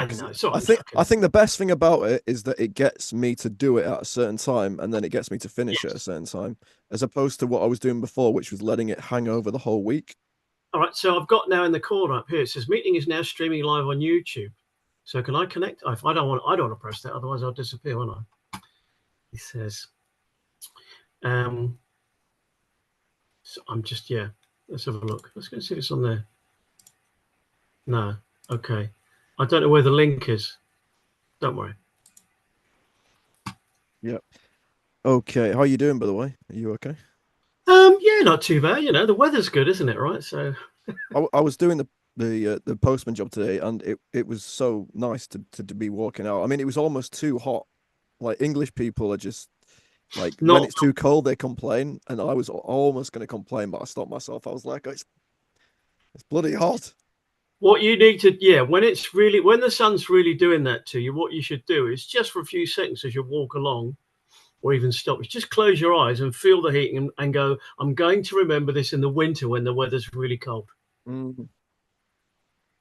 I Because know. So I I'm think joking. I think the best thing about it is that it gets me to do it at a certain time, and then it gets me to finish at a Yes. certain time, as opposed to what I was doing before, which was letting it hang over the whole week. All right. So I've got now in the corner up here. It says meeting is now streaming live on YouTube. So can I connect? If I don't want to press that. Otherwise, I'll disappear, won't I? He says. Um. So I'm just yeah. Let's have a look. Let's go see if it's on there. No. Okay. I don't know where the link is. Don't worry. Yeah. Okay. How are you doing, by the way? Are you okay? Yeah, not too bad. You know, the weather's good, isn't it? Right. So I was doing the postman job today, and it was so nice to be walking out. I mean, it was almost too hot. Like English people are just like when not it's too cold, they complain, and I was almost going to complain, but I stopped myself. I was like, it's bloody hot. what you need to. Yeah, when the sun's really doing that to you, what you should do is just for a few seconds as you walk along, or even stop, is just close your eyes and feel the heat and go. I'm going to remember this in the winter when the weather's really cold, Mm,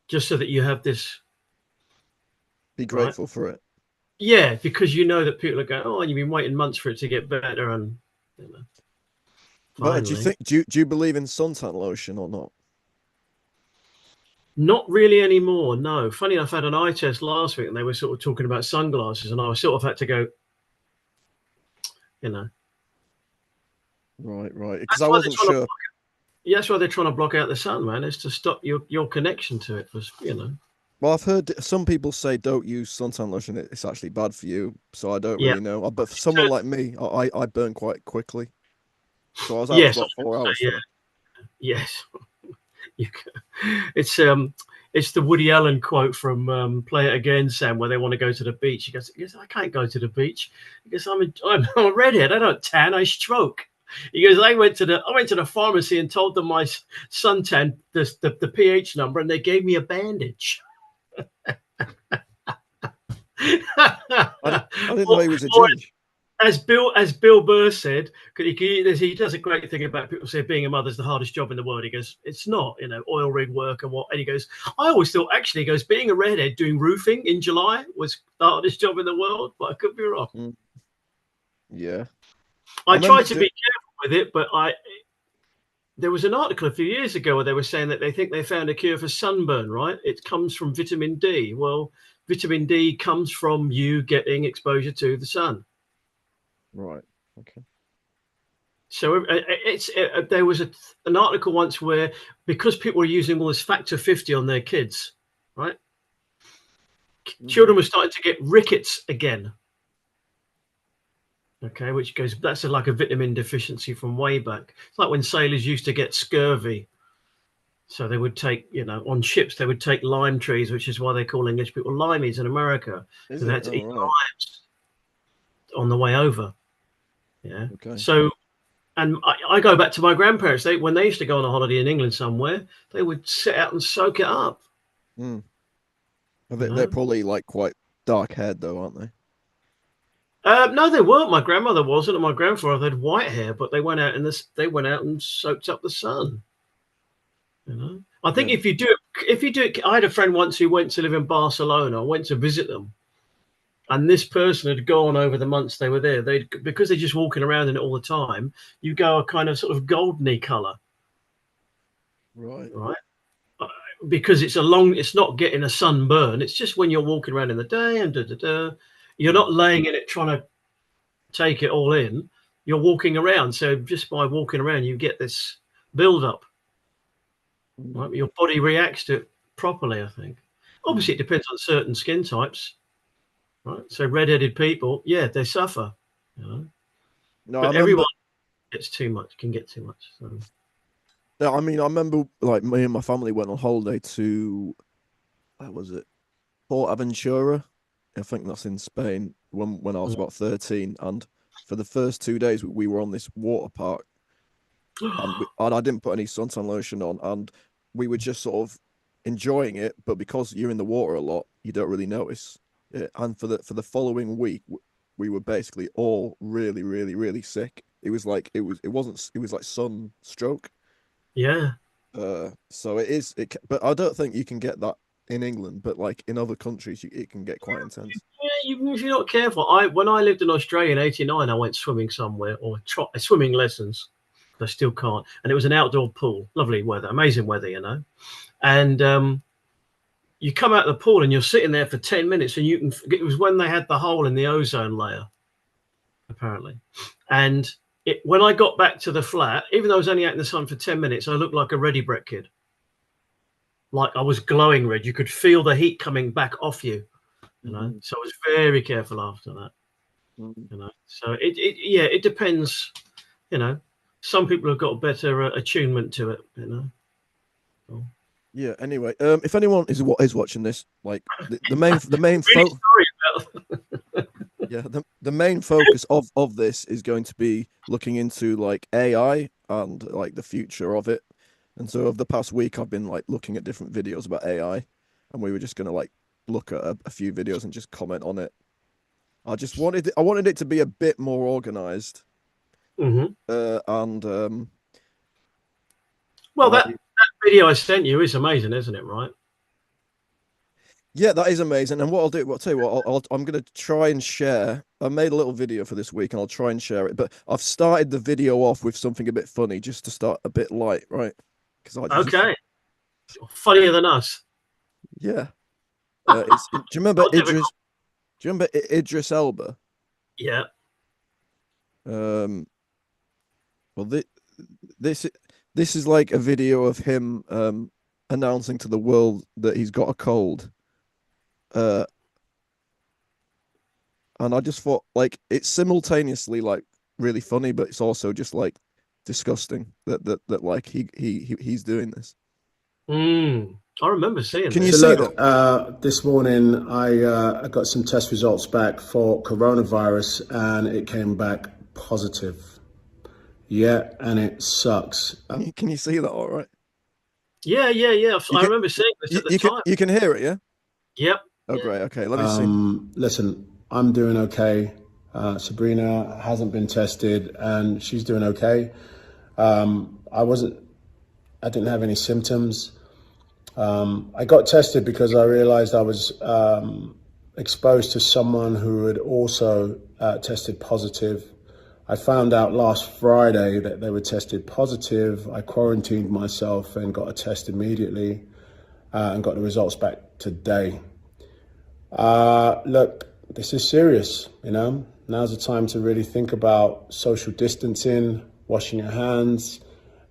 just so that you have this be right. grateful for it. Yeah, because you know that people are going, oh, you've been waiting months for it to get better, and you know, But do you finally. think do you believe in suntan lotion or not? Not really anymore. No. Funny enough, I had an eye test last week, and they were sort of talking about sunglasses, and I sort of had to go. You know, Right, right. Because that's I why they're wasn't trying to. sure. Yeah, that's why they're trying to block out the sun, man. Is to stop your connection to it. Was Well, I've heard some people say don't use suntan lotion. It's actually bad for you. So I don't Yeah. really know. But for So, someone like me, I burn quite quickly. So I was out for yes. I about was gonna 4 hours say, today. yeah. Yes. You it's it's the Woody Allen quote from Play It Again, Sam, where they want to go to the beach. He goes, I can't go to the beach. He goes, I'm a redhead. I don't tan. I stroke. He goes, I went to the pharmacy and told them my suntan the pH number, and they gave me a bandage. I didn't know or, he was a or judge. as Bill Burr said, he does a great thing about people say being a mother is the hardest job in the world. He goes, it's not, oil rig work and what. And he goes, I always thought actually, he goes, being a redhead doing roofing in July was the hardest job in the world, but I could be wrong. Mm, yeah. I I remember tried to do be careful with it, but there was an article a few years ago where they were saying that they think they found a cure for sunburn. Right? It comes from vitamin D. Well, vitamin D comes from you getting exposure to the sun. right. Okay. So there was an article once where because people were using all this factor 50 on their kids, right? Hmm. Children were starting to get rickets again. Okay, which goes that's like a vitamin deficiency from way back. It's like when sailors used to get scurvy. So they would take, on ships they would take lime trees, which is why they call English people limeys in America, Is because they it? had to Oh, eat right. limes on the way over. Yeah. Okay. So and I go back to my grandparents. When they used to go on a holiday in England somewhere, they would sit out and soak it up. Mm. You They're know. probably like quite dark haired though, aren't they? No, they weren't. My grandmother wasn't, and my grandfather had white hair, but they went out in this. They went out and soaked up the sun. You know. I think Yeah. if you do it, I had a friend once who went to live in Barcelona. I went to visit them, and this person had gone over the months they were there. They because they're just walking around in it all the time. You go a kind of sort of goldeny color, Right. right? Because it's not getting a sunburn. It's just when you're walking around in the day and da da da, you're Mm. not laying in it trying to take it all in. You're walking around. So just by walking around, you get this build up. Mm. Right? Your body reacts to it properly, I think. Mm. Obviously, it depends on certain skin types. Right? So redheaded people, yeah, they suffer. You know? No, I But remember. everyone gets too much, can get too much. So. Yeah, I mean, I remember like me and my family went on holiday to where was it? Port Aventura. I think that's in Spain when I was about 13. And for the first 2 days, we were on this water park, and I didn't put any suntan lotion on, and we were just sort of enjoying it. But because you're in the water a lot, you don't really notice it. And for the following week, we were basically all really, really, really sick. It was like it wasn't it was like sunstroke. Yeah. So it is but I don't think you can get that in England, but like in other countries, it can get quite intense. Yeah, if you're not careful. When I lived in Australia in '89, I went swimming somewhere or swimming lessons. I still can't. And it was an outdoor pool, lovely weather, amazing weather, you know. And you come out of the pool and you're sitting there for 10 minutes, and you can. It was when they had the hole in the ozone layer, apparently. And when I got back to the flat, even though I was only out in the sun for 10 minutes, I looked like a ready Brett kid. Like I was glowing red. You could feel the heat coming back off you. You know, so I was very careful after that. You know, so it depends. You know, some people have got a better attunement to it. You know. So. Yeah. Anyway, if anyone is watching this, like the main really sorry about yeah, the main focus of this is going to be looking into like AI and like the future of it. And so over the past week, I've been like looking at different videos about AI, and we were just gonna like look at a few videos and just comment on it. I wanted it to be a bit more organized. Mm-hmm. And well, that video I sent you is amazing, isn't it? Right? Yeah, that is amazing. And what I'll tell you what, I'm going to try and share. I made a little video for this week, and I'll try and share it. But I've started the video off with something a bit funny, just to start a bit light, right? Okay, funnier than us. Yeah. Do you remember Idris? Do you remember Idris Elba? Yeah. Well, this is like a video of him announcing to the world that he's got a cold. And I just thought, like, it's simultaneously like really funny, but it's also just like disgusting that like he's doing this. I remember seeing. Can you see that? This morning, I got some test results back for coronavirus, and it came back positive. Yeah, and it sucks. Can you see that? All right. Yeah. I remember seeing this at the time. You can hear it, yeah. Yep. Oh, great. Okay, let me see. Listen, I'm doing okay. Sabrina hasn't been tested, and she's doing okay. I didn't have any symptoms. I got tested because I realized I was exposed to someone who had also tested positive. I found out last Friday that they were tested positive. I quarantined myself and got a test immediately and got the results back today. Look, this is serious, you know. Now's the time to really think about social distancing, washing your hands.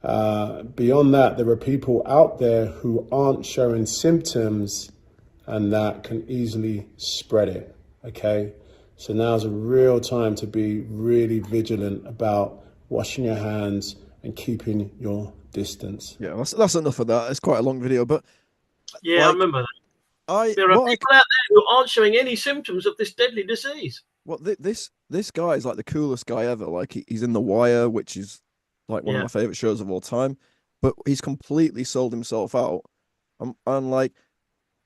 Beyond that, there are people out there who aren't showing symptoms and that can easily spread it, okay? So now's a real time to be really vigilant about washing your hands and keeping your distance. Yeah, that's enough of that. It's quite a long video, but yeah, I remember that. There are people out there who aren't showing any symptoms of this deadly disease. Well, this guy is like the coolest guy ever. Like he's in The Wire, which is like one of my favorite shows of all time, but he's completely sold himself out. And like,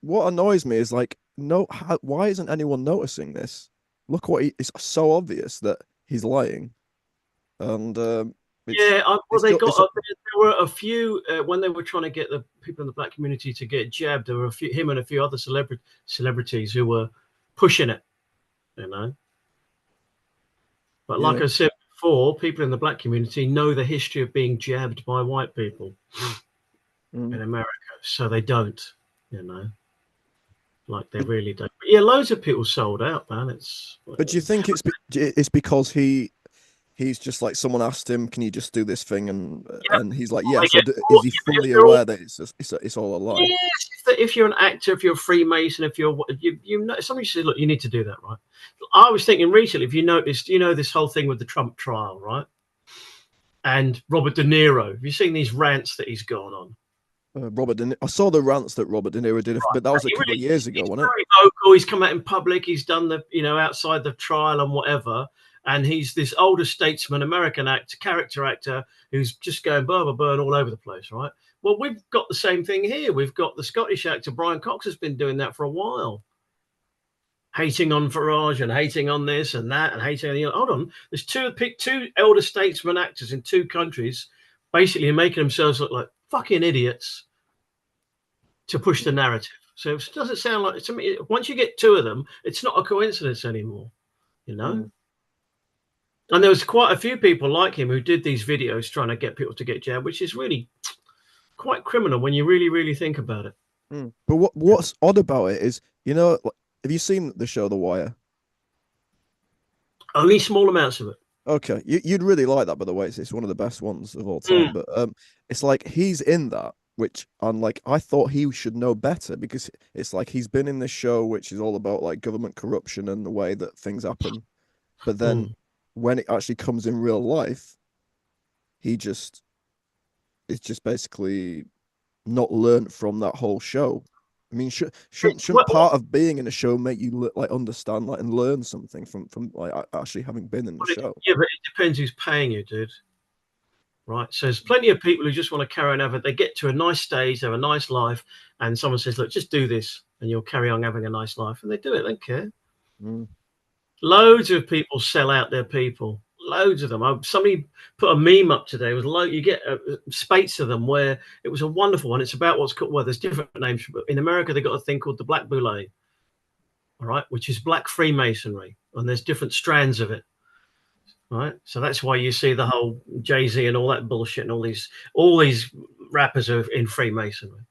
what annoys me is like, why isn't anyone noticing this? Look it's so obvious that he's lying. And there were a few when they were trying to get the people in the black community to get jabbed. There were him and a few other celebrities who were pushing it, you know. But like I said before, people in the black community know the history of being jabbed by white people in America, so they don't, you know. Like they really don't. But yeah, loads of people sold out, man. But do you think it's because he's just like, someone asked him, "Can you just do this thing?" and he's like, "Yeah." So is he fully aware that it's all a lie? Yes. If you're an actor, if you're a Freemason, if you know, somebody says, "Look, you need to do that," right? I was thinking recently, if you noticed, you know, this whole thing with the Trump trial, right? And Robert De Niro. Have you seen these rants that he's gone on? I saw the rants that Robert De Niro did, but that was a couple of years ago, wasn't it? Very vocal. He's come out in public. He's done the, you know, outside the trial and whatever. And he's this older statesman, American actor, character actor, who's just going burn all over the place, right? Well, we've got the same thing here. We've got the Scottish actor Brian Cox has been doing that for a while, hating on Farage and hating on this and that and hating on the other. Hold on, there's two elder statesman actors in two countries, basically making themselves look like fucking idiots to push the narrative. So it doesn't sound like, to me, once you get two of them, it's not a coincidence anymore, you know? Mm. And there was quite a few people like him who did these videos trying to get people to get jabbed, which is really quite criminal when you really, really think about it. Mm. But what's odd about it is, you know, have you seen the show The Wire? Only small amounts of it. Okay, you'd really like that, by the way. It's one of the best ones of all Mm. time. But it's like he's in that, which I'm like, I thought he should know better, because it's like he's been in this show which is all about like government corruption and the way that things happen. But then when it actually comes in real life, it's just basically not learned from that whole show. I mean, shouldn't part of being in a show make you like understand like and learn something from like actually having been in the show? Yeah, but it depends who's paying you, dude. Right. So there's plenty of people who just want to carry on they get to a nice stage, they have a nice life, and someone says, look, just do this and you'll carry on having a nice life. And they do it, they don't care. Mm. Loads of people sell out their people. Loads of them. Somebody put a meme up today. It was you get spates of them where it was a wonderful one. It's about what's called, well, there's different names. But in America, they've got a thing called the Black Boule, all right, which is black Freemasonry. And there's different strands of it. Right. So that's why you see the whole Jay-Z and all that bullshit and all these rappers are in Freemasonry.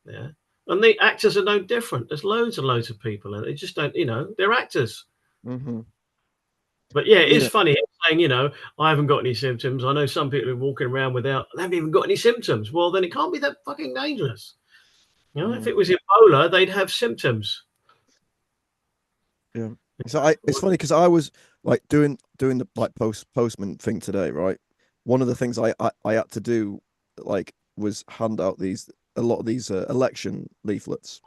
Yeah. And the actors are no different. There's loads and loads of people, and they just don't, they're actors. Mm-hmm. But yeah, it is funny saying, I haven't got any symptoms. I know some people are walking around they haven't even got any symptoms. Well, then it can't be that fucking dangerous. If it was Ebola, they'd have symptoms. Yeah. So it's funny because I was like doing the like postman thing today, right? One of the things I had to do like was hand out a lot of these election leaflets,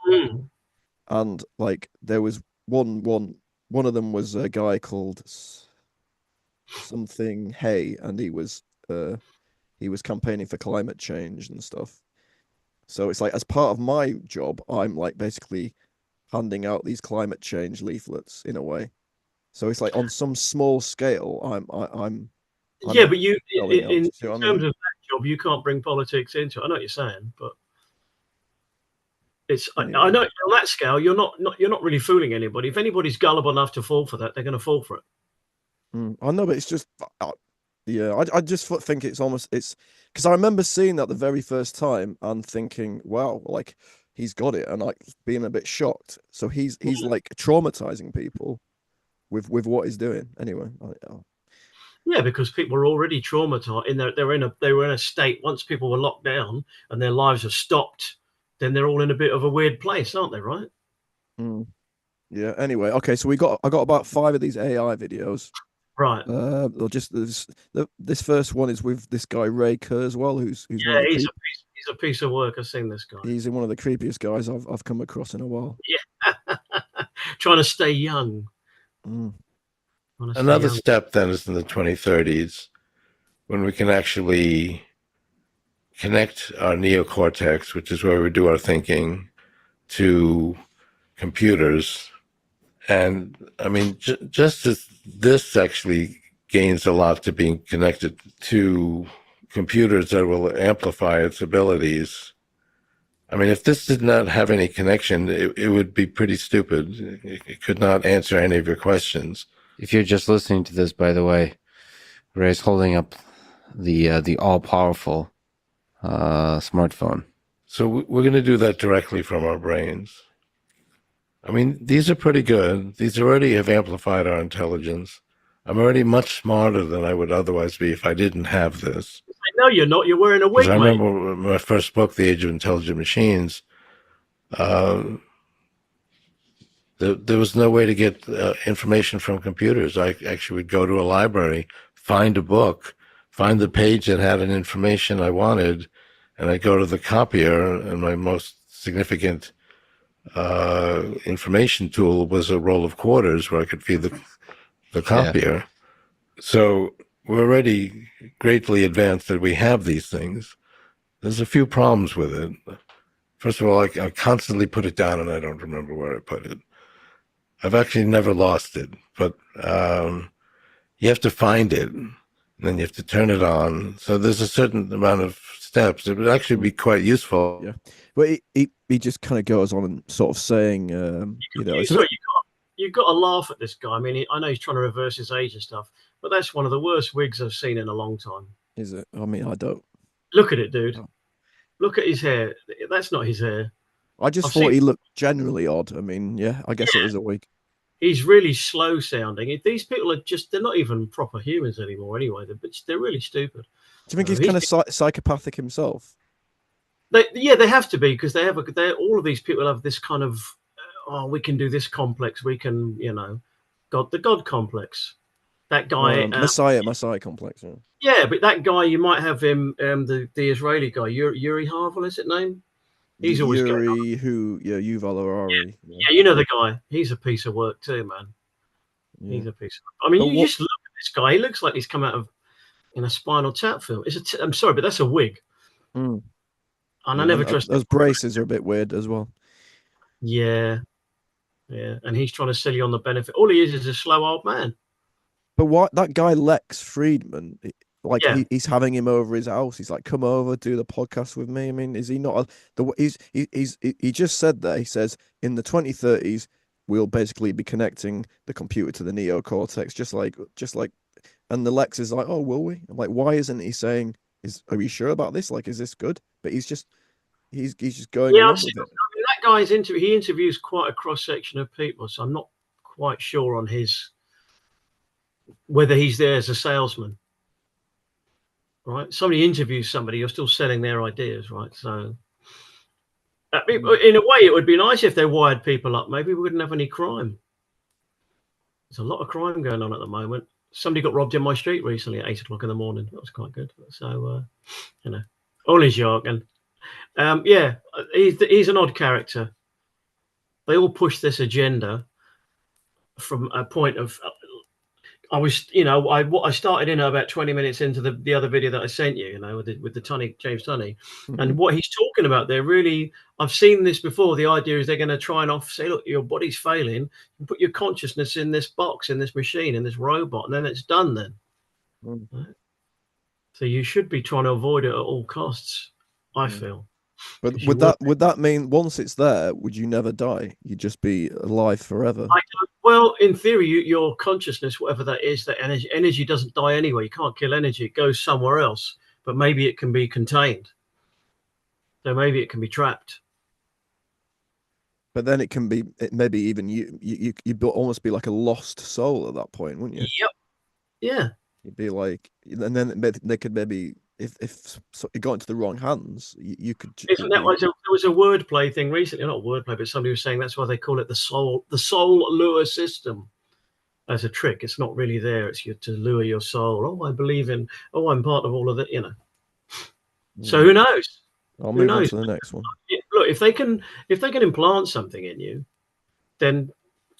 and like there was one of them was a guy called something Hay, and he was campaigning for climate change and stuff. So it's like as part of my job, I'm like basically handing out these climate change leaflets in a way. So it's like on some small scale, I'm yeah, but you in terms of that job, you can't bring politics into it. I know what you're saying, but it's I know on that scale, you're not really fooling anybody. If anybody's gullible enough to fall for that, they're going to fall for it. I know, but it's just yeah. I just think it's because I remember seeing that the very first time and thinking, wow, like he's got it, and like being a bit shocked. So he's like traumatizing people with what he's doing. Anyway, yeah, because people were already traumatized. They were in a state once people were locked down and their lives are stopped. Then they're all in a bit of a weird place, aren't they? Right? Yeah. Anyway, okay. So I got about 5 of these AI videos. Right. This first one is with this guy Ray Kurzweil, who's yeah, he's a piece of work. I've seen this guy. He's one of the creepiest guys I've come across in a while. Yeah, trying to stay young. Another step then is in the 2030s, when we can actually connect our neocortex, which is where we do our thinking, to computers. And I mean, just as this actually gains a lot to being connected to computers that will amplify its abilities. I mean, if this did not have any connection, it would be pretty stupid. It could not answer any of your questions. If you're just listening to this, by the way, Ray's holding up the all-powerful smartphone. So we're going to do that directly from our brains. I mean, these are pretty good. These already have amplified our intelligence. I'm already much smarter than I would otherwise be if I didn't have this. No, you're not. You're wearing a wig, I remember my first book, The Age of Intelligent Machines, there was no way to get information from computers. I actually would go to a library, find a book, find the page that had an information I wanted, and I'd go to the copier, and my most significant information tool was a roll of quarters where I could feed the copier. Yeah. So we're already greatly advanced that we have these things. There's a few problems with it. First of all, I constantly put it down and I don't remember where I put it. I've actually never lost it, but you have to find it. and then you have to turn it on. So there's a certain amount of steps. It would actually be quite useful. Yeah, but he just kind of goes on and sort of saying, it's a bit... You've got to laugh at this guy. I mean, I know he's trying to reverse his age and stuff, but that's one of the worst wigs I've seen in a long time. Is it? I mean, I don't. Look at it, dude. Oh. Look at his hair. That's not his hair. I just thought he looked generally odd. I mean, yeah, I guess it is a wig. He's really slow sounding. These people are they're not even proper humans anymore anyway. They're really stupid. Do you think he's kind of psychopathic himself? They have to be, because all of these people have this kind of, we can do this complex. We can, the God complex. That guy, Messiah complex. Yeah. Yeah, but that guy, you might have him, the Israeli guy, Yuri Harvel, is it name? He's always Yuri, Yuval Harari. Yeah, you know the guy. He's a piece of work too, man. Yeah. He's a piece of. I mean, just look at this guy. He looks like he's come out of a Spinal Tap film. I'm sorry, but that's a wig. Mm. And I never trust. Those braces are a bit weird as well. Yeah, and he's trying to sell you on the benefit. All he is a slow old man. But what that guy Lex Friedman, he's having him over his house. He's like, come over, do the podcast with me. I mean, is he not? He just said that. He says in the 2030s we'll basically be connecting the computer to the neocortex, just like. And the Lex is like, oh, will we? I'm like, why isn't he saying? Are you sure about this? Like, is this good? But he's just going along with it. I mean, that guy's he interviews quite a cross section of people, so I'm not quite sure on whether he's there as a salesman. Right? Somebody interviews somebody, you're still selling their ideas, right? So, in a way, it would be nice if they wired people up. Maybe we wouldn't have any crime. There's a lot of crime going on at the moment. Somebody got robbed in my street recently at 8 o'clock in the morning. That was quite good. So, all his jargon. He's an odd character. They all push this agenda from a point of. I started in about 20 minutes into the other video that I sent you, with the James Tunney, and what he's talking about there. Really, I've seen this before. The idea is they're going to try and say, look, your body's failing. You put your consciousness in this box, in this machine, in this robot, and then it's done. Then, right? So you should be trying to avoid it at all costs. I feel. But would that mean once it's there, would you never die? You'd just be alive forever? Well, in theory, your consciousness, whatever that is, that energy doesn't die anyway. You can't kill energy; it goes somewhere else. But maybe it can be contained. So maybe it can be trapped. But then it can be maybe even you'd almost be like a lost soul at that point, wouldn't you? Yep. Yeah. You'd be like, and then they could maybe. If it got into the wrong hands, you could. Isn't that there was a wordplay thing recently? Not wordplay, but somebody was saying that's why they call it the soul lure system, as a trick. It's not really there. It's to lure your soul. Oh, I believe in. Oh, I'm part of all of it. So who knows? I'll move on to the next one. Look, if they can implant something in you, then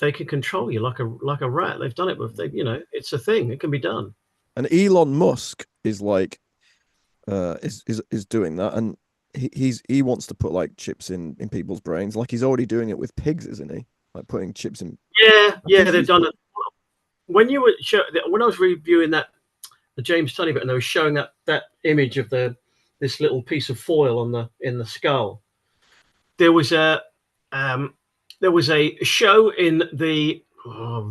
they can control you like a rat. They've done it with it's a thing. It can be done. And Elon Musk is like. Is doing that, and he wants to put like chips in people's brains, like he's already doing it with pigs, isn't he? Like putting chips in. Yeah, they've done it. When I was reviewing the James Tunney bit, and they were showing that image of this little piece of foil in the skull, there was a show in the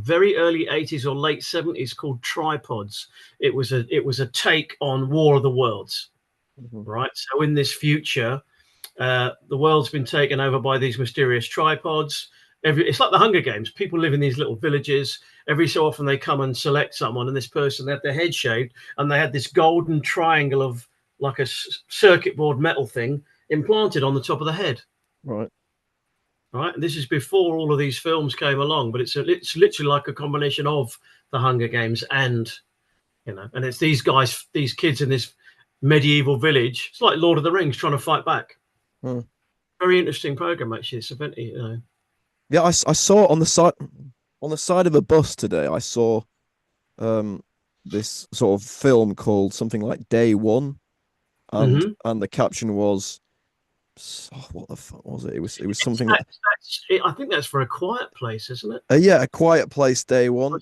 very early 80s or late 70s called Tripods. It was a take on War of the Worlds, right? So in this future, the world's been taken over by these mysterious tripods. It's like the Hunger Games. People live in these little villages. Every so often they come and select someone, and this person, they had their head shaved, and they had this golden triangle of like a circuit board metal thing implanted on the top of the head. Right. Right, and this is before all of these films came along, but it's literally like a combination of the Hunger Games and it's these kids in this medieval village. It's like Lord of the Rings trying to fight back. Very interesting program, actually. It's event, Yeah, I saw on the side of a bus today. I saw this sort of film called something like Day One, and the caption was. What the fuck was it? It was something. I think that's for A Quiet Place, isn't it? Yeah, A Quiet Place Day One.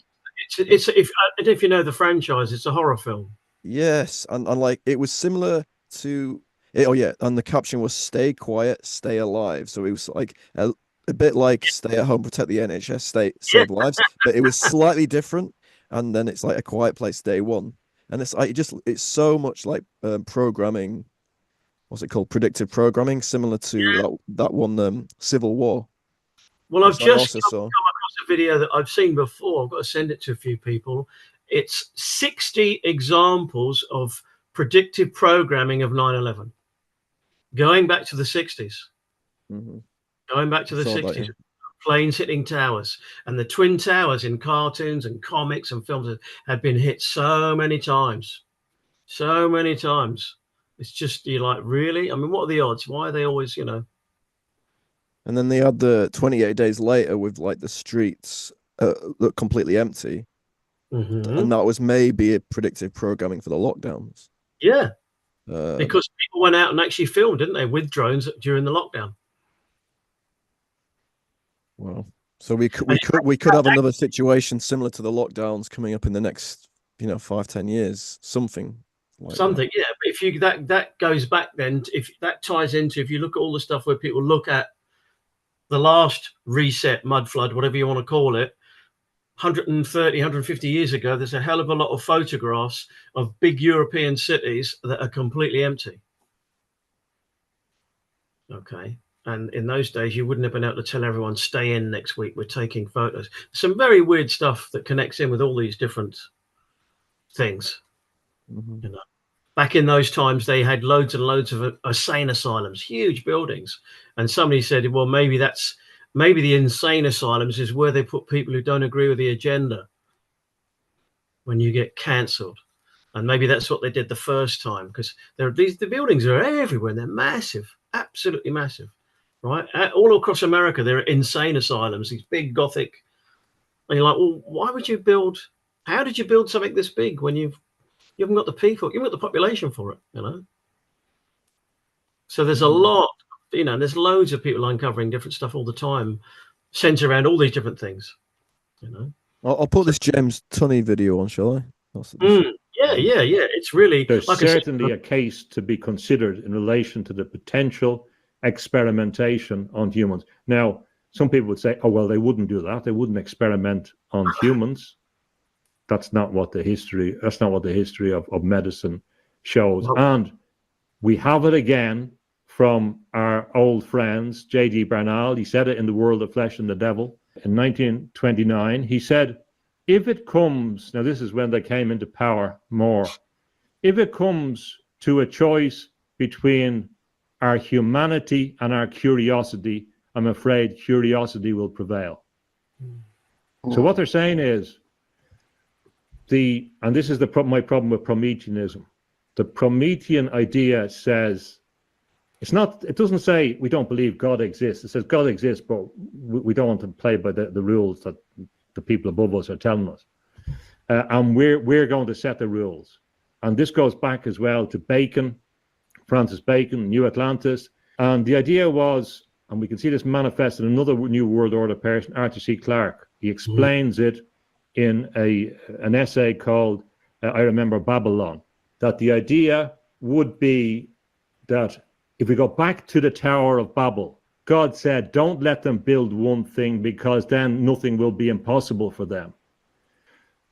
If you know the franchise, it's a horror film. Yes, and like it was similar to oh yeah, and the caption was "Stay quiet, stay alive." So it was like a bit like "Stay at home, protect the NHS, stay Yeah. save lives," but it was slightly different. And then it's like A Quiet Place Day One, and it's like it's so much like programming. What's it called? Predictive programming, similar to that one Civil War, Well, I've which I just also come saw. across a video that I've seen before. I've got to send it to a few people. It's 60 examples of predictive programming of 9/11, going back to the 60s. Mhm. Going back to I the saw that, 60s, yeah. planes hitting towers, and the twin towers in cartoons and comics and films had been hit so many times. So many times. It's just, you're like, really? I mean, what are the odds? Why are they always, And then they had the 28 days later with like the streets look completely empty. Mhm. And that was maybe a predictive programming for the lockdowns. Yeah, Um, because people went out and actually filmed, didn't they, with drones during the lockdown? well, so we could And we could have another situation similar to the lockdowns coming up in the next 5-10 years, something like that. something, yeah. But if you that goes back then, if that ties into, if you look at all the stuff where people look at the last reset, mud flood, whatever you want to call it, 130, 150 years ago, there's a hell of a lot of photographs of big European cities that are completely empty. Okay. And in those days, you wouldn't have been able to tell everyone, stay in next week, we're taking photos. Some very weird stuff that connects in with all these different things. Mhm. You know, back in those times, they had loads and loads of insane asylums, huge buildings. And somebody said, well, maybe the insane asylums is where they put people who don't agree with the agenda when you get cancelled. And maybe that's what they did the first time, because the buildings are everywhere and they're massive, absolutely massive, right? All across America, there are insane asylums, these big Gothic. And you're like, well, why would you build? How did you build something this big when you haven't got the people, you haven't got the population for it, So there's a lot, there's loads of people uncovering different stuff all the time, centered around all these different things. I'll put this James Tunney video on, shall I? Yeah. It's really, There's like I said, certainly a case to be considered in relation to the potential experimentation on humans. Now, some people would say, oh, well, they wouldn't do that. They wouldn't experiment on humans. That's not what the history of medicine shows. And we have it again from our old friends, J.D. Bernal. He said it in The World of Flesh and the Devil in 1929. He said, if it comes, now this is when they came into power more, if it comes to a choice between our humanity and our curiosity, I'm afraid curiosity will prevail. So what they're saying is, and this is my problem with Prometheanism. The Promethean idea says, it doesn't say we don't believe God exists. It says God exists, but we don't want to play by the rules that the people above us are telling us. And we're going to set the rules. And this goes back as well to Bacon, Francis Bacon, New Atlantis. And the idea was, and we can see this manifest in another New World Order person, Arthur C. Clarke. He explains it in an essay called I Remember Babylon, that the idea would be that if we go back to the Tower of Babel, God said, don't let them build one thing because then nothing will be impossible for them.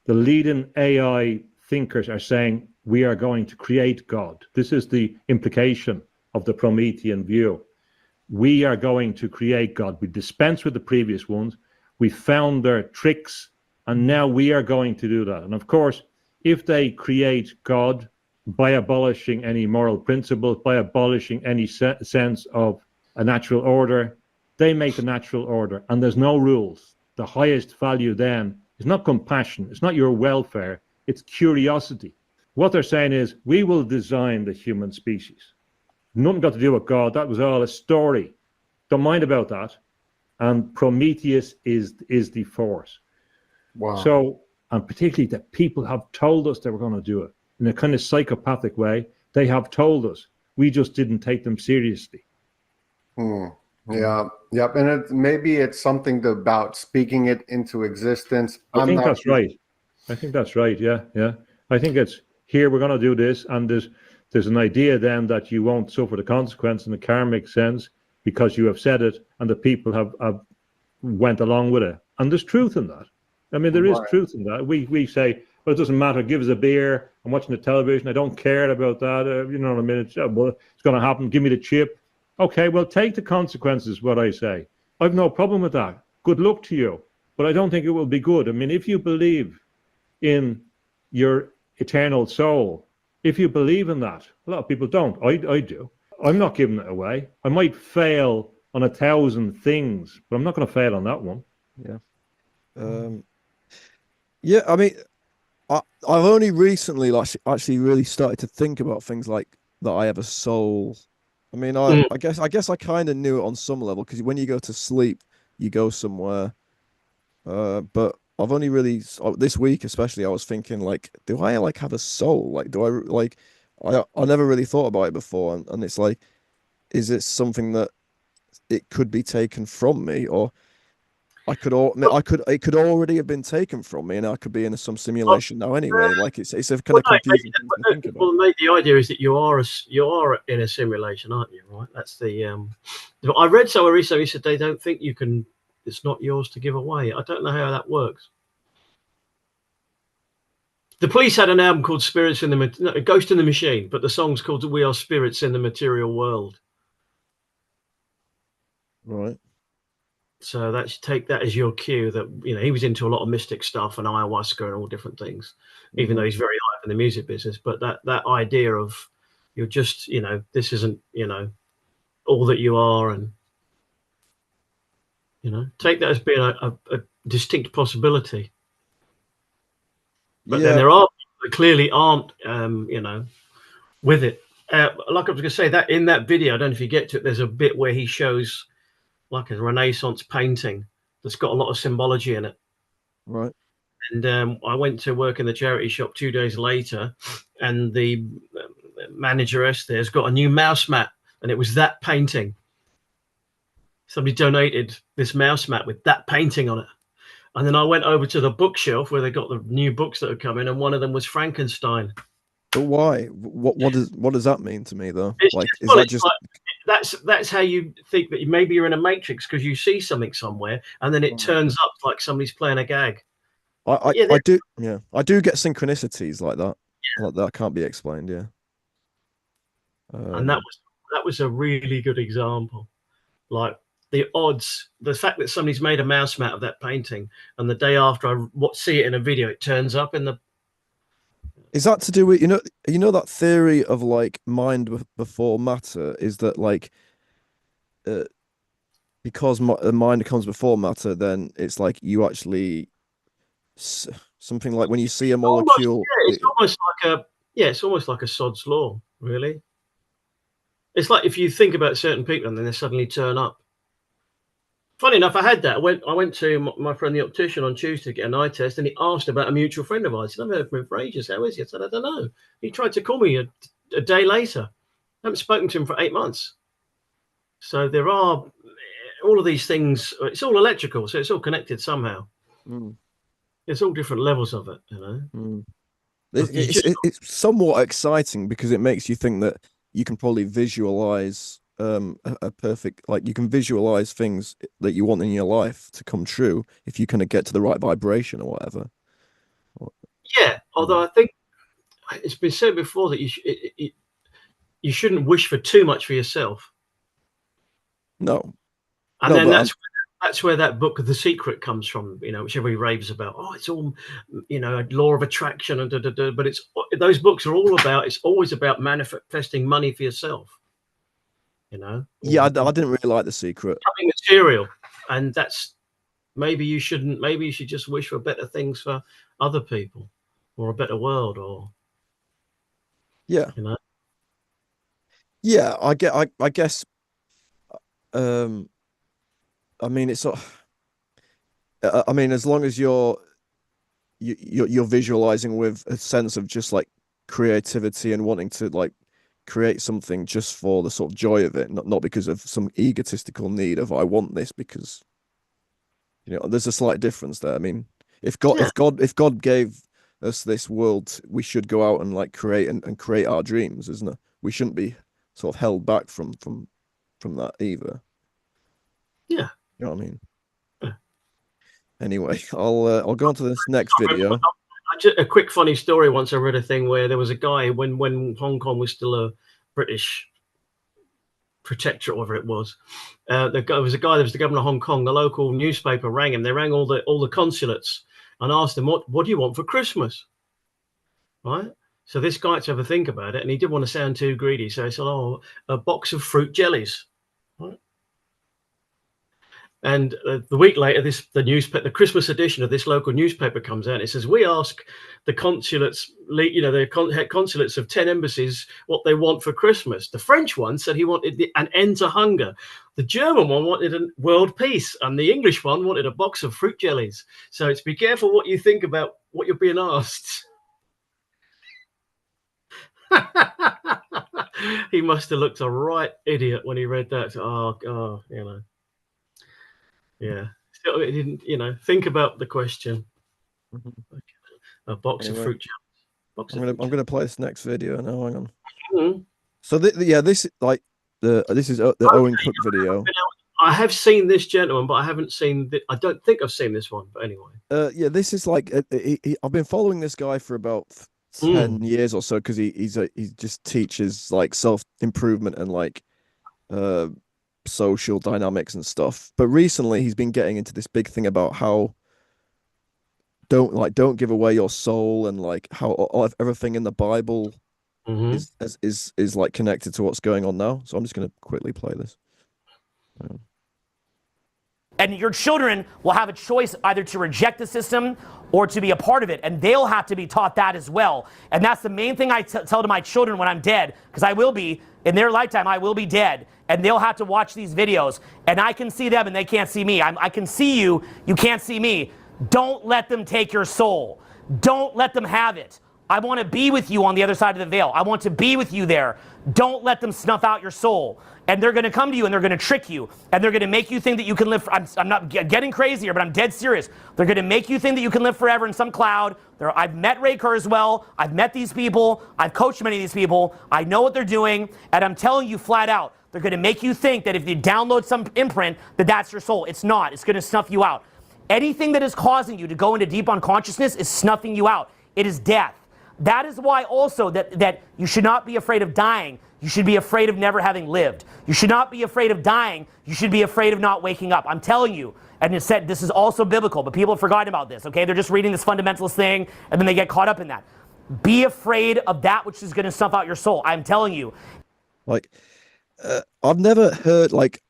The leading AI thinkers are saying, we are going to create God. This is the implication of the Promethean view. We are going to create God. We dispense with the previous ones. We found their tricks, and now we are going to do that. And of course, if they create God by abolishing any moral principles, by abolishing any sense of a natural order, they make the natural order, and there's no rules. The highest value then is not compassion, it's not your welfare, it's curiosity. What they're saying is, we will design the human species. Nothing got to do with God, that was all a story. Don't mind about that. And Prometheus is the force. Wow. So, and particularly that people have told us they were going to do it in a kind of psychopathic way. They have told us. We just didn't take them seriously. Yeah. Yep. And maybe it's something about speaking it into existence. I think that's right. Yeah. I think it's here we're going to do this, and there's an idea then that you won't suffer the consequence in the karmic sense because you have said it, and the people have went along with it. And there's truth in that. I mean, there is truth in that. We say, well, it doesn't matter. Give us a beer. I'm watching the television. I don't care about that. You know what I mean? It's going to happen. Give me the chip. Okay, well, take the consequences, what I say. I've no problem with that. Good luck to you. But I don't think it will be good. I mean, if you believe in your eternal soul, if you believe in that, a lot of people don't. I do. I'm not giving it away. I might fail on 1,000 things, but I'm not going to fail on that one. Yeah. Yeah, I mean, I've only recently actually really started to think about things like that I have a soul. I mean, I guess I kind of knew it on some level, because when you go to sleep, you go somewhere. But I've only really this week especially I was thinking, like, do I like have a soul? Like, do I like I never really thought about it before, and it's like, is it something that it could be taken from me, or it could already have been taken from me, and I could be in some simulation now anyway. Like, it's a kind of confusing thing to think about. Well, mate, the idea is that you are in a simulation, aren't you? Right? That's the. I read somewhere recently said they don't think you can. It's not yours to give away. I don't know how that works. The Police had an album called "Spirits in the Ghost in the Machine," but the song's called "We Are Spirits in the Material World." Right. So take that as your cue that, you know, he was into a lot of mystic stuff and ayahuasca and all different things, even though he's very high in the music business. But that idea of you're just, you know, this isn't, you know, all that you are, and, you know, take that as being a distinct possibility. But then there are people that clearly aren't, you know, with it. Like I was going to say, that in that video, I don't know if you get to it, there's a bit where he shows like a Renaissance painting that's got a lot of symbology in it. Right. And I went to work in the charity shop 2 days later, and the manageress there's got a new mouse mat, and it was that painting. Somebody donated this mouse mat with that painting on it. And then I went over to the bookshelf where they got the new books that had come in, and one of them was Frankenstein. But why? What does that mean to me, though? It's like, just, is that just like, that's how you think that maybe you're in a matrix, because you see something somewhere and then it turns up like somebody's playing a gag. I do get synchronicities like that. Yeah. Like that can't be explained. Yeah. And that was a really good example. Like, the odds, the fact that somebody's made a mouse mat of that painting, and the day after I see it in a video, it turns up in the. Is that to do with, you know that theory of like mind before matter? Is that like, because the mind comes before matter, then it's like you actually something like when you see a molecule. It's almost like a Sod's law, really. It's like if you think about certain people and then they suddenly turn up. Funny enough, I had that. I went to my friend the optician on Tuesday to get an eye test, and he asked about a mutual friend of ours. He said, "I've heard from him for ages. How is he?" I said, "I don't know." He tried to call me a day later. I haven't spoken to him for 8 months. So there are all of these things. It's all electrical, so it's all connected somehow. There's all different levels of it, you know. It's somewhat exciting because it makes you think that you can probably visualize a perfect, like, you can visualize things that you want in your life to come true if you kind of get to the right vibration or whatever. Yeah, although I think it's been said before that you shouldn't wish for too much for yourself. No. And then that's where that book, The Secret, comes from, you know, which everybody raves about. Oh, it's all, you know, law of attraction and but it's, those books are all about, it's always about manifesting money for yourself. You know? Yeah, I didn't really like The Secret. Something material. And that's, maybe you should just wish for better things for other people, or a better world, or, yeah, you know. Yeah, I guess I mean, it's sort of, I mean, as long as you're visualizing with a sense of just like creativity and wanting to like create something just for the sort of joy of it, not because of some egotistical need of, I want this because, you know, there's a slight difference there. I mean, if God gave as this world, we should go out and like create and create our dreams, isn't it? We shouldn't be sort of held back from that either. Yeah. You know what I mean? Yeah. Anyway, I'll go on to this next video. A quick funny story. Once I read a thing where there was a guy when Hong Kong was still a British protectorate, whatever it was. There was a guy that was the governor of Hong Kong. The local newspaper rang him. They rang all the consulates and asked him, what do you want for Christmas? Right. So this guy had to have a think about it, and he didn't want to sound too greedy. So he said, "Oh, a box of fruit jellies." Right. And the week later, the Christmas edition of this local newspaper comes out. And it says, "We ask the consulates, the consulates of 10 embassies what they want for Christmas." The French one said he wanted an end to hunger. The German one wanted a world peace, and the English one wanted a box of fruit jellies. So it's be careful what you think about what you're being asked. He must have looked a right idiot when he read that. Oh, yeah. Still, it didn't, think about the question. A box of fruit jellies. I'm gonna play this next video now. Hang on. Mm-hmm. So this is the Owen Cook video. I have seen this gentleman, but I haven't seen. I don't think I've seen this one. But anyway. Yeah, this is like I've been following this guy for about 10 years or so because he just teaches like self-improvement and like social dynamics and stuff. But recently he's been getting into this big thing about how don't give away your soul, and like how everything in the Bible is like connected to what's going on now. So I'm just going to quickly play this. And your children will have a choice either to reject the system or to be a part of it. And they'll have to be taught that as well. And that's the main thing I tell to my children when I'm dead, because I will be, in their lifetime, I will be dead. And they'll have to watch these videos. And I can see them and they can't see me. I can see you, you can't see me. Don't let them take your soul. Don't let them have it. I want to be with you on the other side of the veil. I want to be with you there. Don't let them snuff out your soul. And they're going to come to you and they're going to trick you. And they're going to make you think that you can live. I'm not getting crazy here, but I'm dead serious. They're going to make you think that you can live forever in some cloud. I've met Ray Kurzweil. I've met these people. I've coached many of these people. I know what they're doing. And I'm telling you flat out, they're going to make you think that if you download some imprint, that's your soul. It's not. It's going to snuff you out. Anything that is causing you to go into deep unconsciousness is snuffing you out. It is death. That is why also that you should not be afraid of dying. You should be afraid of never having lived. You should not be afraid of dying. You should be afraid of not waking up. I'm telling you. And it said this is also biblical, but people have forgotten about this, okay? They're just reading this fundamentalist thing, and then they get caught up in that. Be afraid of that which is going to snuff out your soul. I'm telling you. Like, I've never heard, like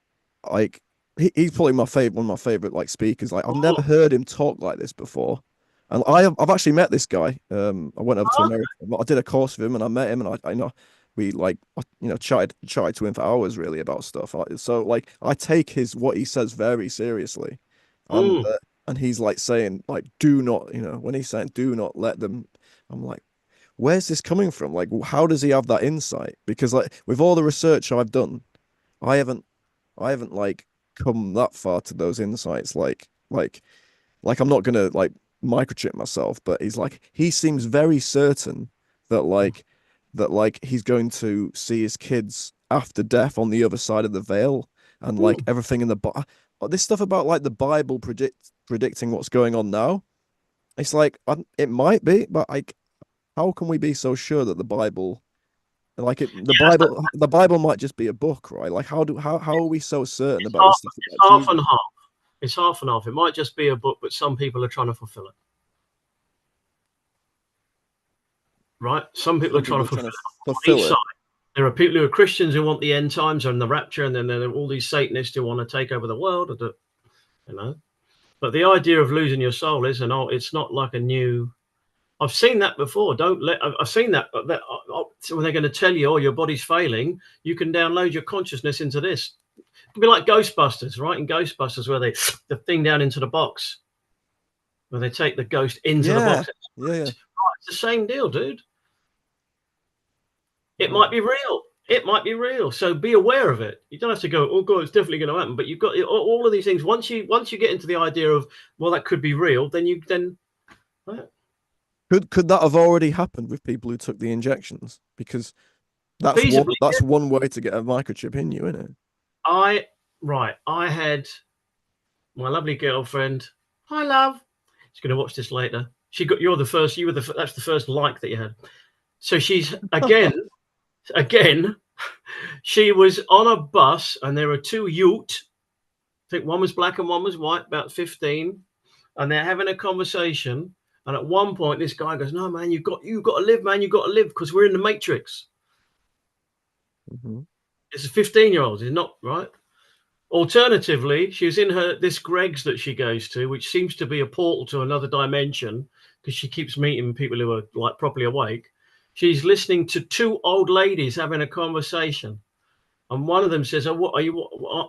he's probably one of my favorite like speakers. Like, I've never heard him talk like this before. And I've actually met this guy. I went over to America. I did a course with him, and I met him, and I know we chatted to him for hours really about stuff. So like I take what he says very seriously, and he's like saying like do not, when he's saying do not let them. I'm like, where's this coming from? Like, how does he have that insight? Because like with all the research I've done, I haven't like come that far to those insights. Like I'm not gonna like microchip myself, but he seems very certain that he's going to see his kids after death on the other side of the veil, and like everything in this stuff about like the Bible predicting what's going on now. It's like it might be, but like how can we be so sure that the Bible, the Bible might just be a book, right? Like how are we so certain about this stuff? It's half and half. It's half and half. It might just be a book, but some people are trying to fulfill it. Right? Some people are trying to fulfill it. There are people who are Christians who want the end times and the rapture, and then there are all these Satanists who want to take over the world. But the idea of losing your soul it's not like a new. I've seen that before. I've seen that when they're going to tell you, your body's failing, you can download your consciousness into this. It could be like Ghostbusters, right? In Ghostbusters, where the thing down into the box, where they take the ghost into the box. Yeah. Right, it's the same deal, dude. It might be real. It might be real. So be aware of it. You don't have to go, oh God, it's definitely going to happen. But you've got all of these things. Once you get into the idea of, well, that could be real, then right. Could that have already happened with people who took the injections? Because that's Feasibly, one way to get a microchip in you, isn't it? I had my lovely girlfriend. Hi, love. She's going to watch this later. You're the first. That's the first like that you had. So she's again. She was on a bus, and there were two Ute. I think one was black and one was white, about 15, and they're having a conversation. And at one point, this guy goes, "No, man, you've got to live, man. You've got to live because we're in the Matrix." Mm-hmm. It's a 15-year-old. Is not right. Alternatively, she was in this Greg's that she goes to, which seems to be a portal to another dimension because she keeps meeting people who are like properly awake. She's listening to two old ladies having a conversation, and one of them says, "Oh,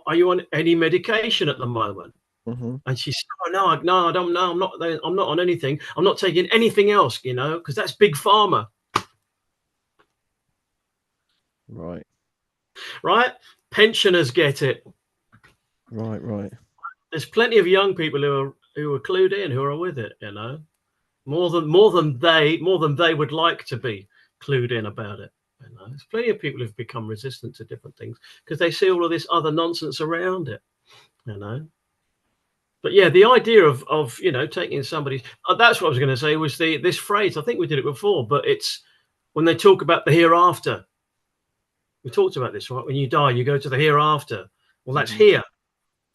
are you on any medication at the moment?" Mm-hmm. And she said, "Oh, no, I don't know. I'm not on anything. I'm not taking anything else, because that's big pharma." Right? Pensioners get it. Right. There's plenty of young people who are clued in, who are with it, more than they would like to be clued in about it. There's plenty of people who've become resistant to different things because they see all of this other nonsense around it. But yeah, the idea of taking somebody's that's what I was going to say was this phrase. I think we did it before, but it's when they talk about the hereafter. We talked about this, right? When you die, you go to the hereafter. Well, that's here,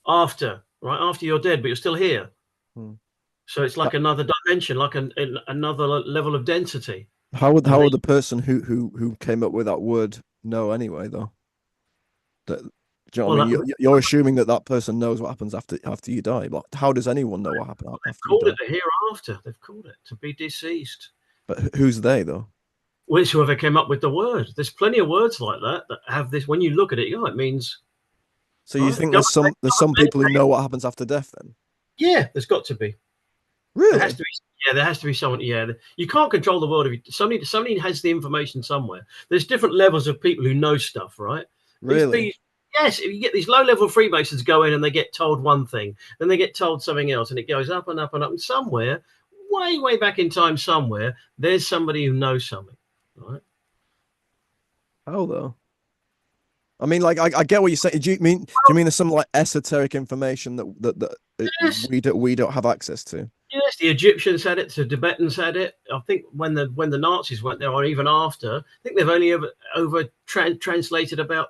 after, right? After you're dead, but you're still here. So it's like another dimension, like another level of density. How would the person who came up with that word know anyway, though? Do you know what I mean? You're assuming that person knows what happens after you die. But how does anyone know what happened after you die? They've called it the hereafter. They've called it to be deceased. But who's they, though? Well, it's whoever came up with the word. There's plenty of words like that have this. When you look at it, it means. So you think there's some people who know what happens after death, then? Yeah, there's got to be. Really? There has to be. Yeah, there has to be someone. Yeah, you can't control the world if somebody has the information somewhere. There's different levels of people who know stuff, right? Really? Yes, if you get these low-level Freemasons go in and they get told one thing, then they get told something else, and it goes up and up and up. And somewhere, way back in time, somewhere, there's somebody who knows something, right? How though? I mean, like, I get what you're saying. Do you mean there's some like esoteric information that Yes. we don't have access to? Yes, the Egyptians had it, the Tibetans had it. I think when the Nazis went there, or even after, I think they've only translated about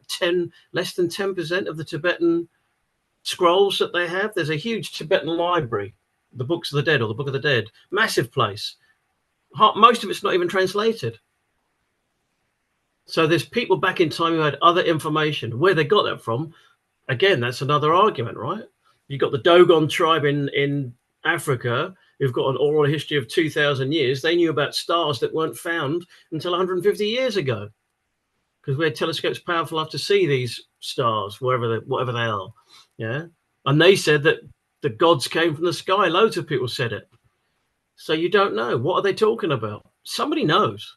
less than 10% of the Tibetan scrolls that they have. There's a huge Tibetan library, the Books of the Dead or the Book of the Dead, massive place. Most of it's not even translated. So there's people back in time who had other information. Where they got that from, again, that's another argument, right? You've got the Dogon tribe in Africa who've got an oral history of 2,000 years. They knew about stars that weren't found until 150 years ago because we had telescopes powerful enough to see these stars, whatever they are. Yeah. And they said that the gods came from the sky. Loads of people said it. So you don't know. What are they talking about? Somebody knows.